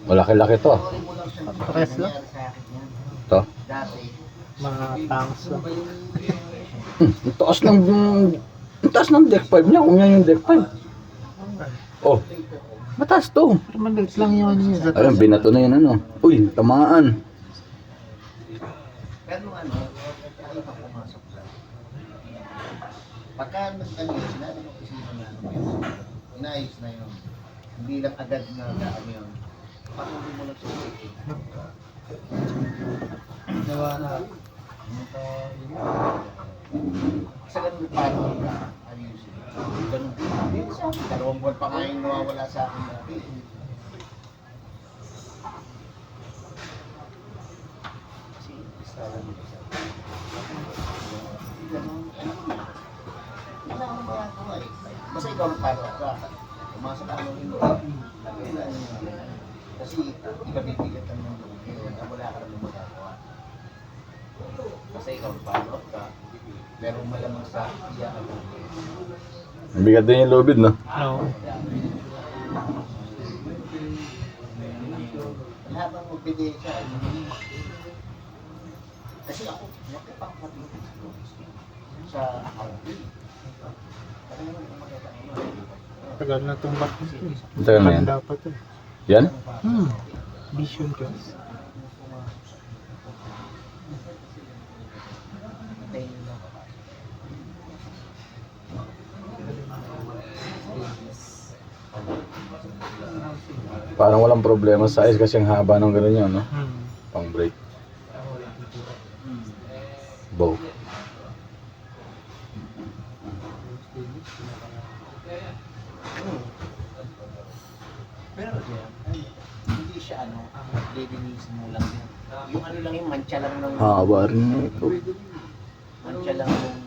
Malaki-laki to. Pares lang. To. Mga tanks lang. Ang taas ng deck 5 niya, kung yan yung deck 5. Oh, mataas to. Pero maliit lang yun sa Ayun, binato na yun ano. Uy, tamaan. Pero ano, ayaw ka pumasok sa. Pagka nag-ano, sinabi mo kasi na inayos na yun. Hindi lang agad na daan yun. Paano hindi mo nagsusunod? Gawa na. Sa ganun paano ayusin? Ganun. Dalawang buwan pa nga yung nawawala sa akin dati. Kasi isa lang yun. Ganun, ano na. Hindi na ako magagawa eh. Basta ikaw ang paano ka. Pumasok ka ng hindi. Kasi ikabibigatan ng loob. Wala ka naman magagawa. Kasi ikaw ang paano ka. Pero malamang sa iya ka lang. Mabigat din yung lubid, no? Oo. Habang magbigay siya, kasi ako, nakipagpapit sa accounting. Tagal na itong bat. Ang tagal na yan. Dapat eh. Yan? Vision class. Parang walang problema sa size kasi ang haba ng gano'n yun, no? Pang break. Bow. Pero hindi siya ano, lilinisin mo lang yan. Yung ano lang yung mancha lang ng... Haba rin na ito. Mancha lang ng...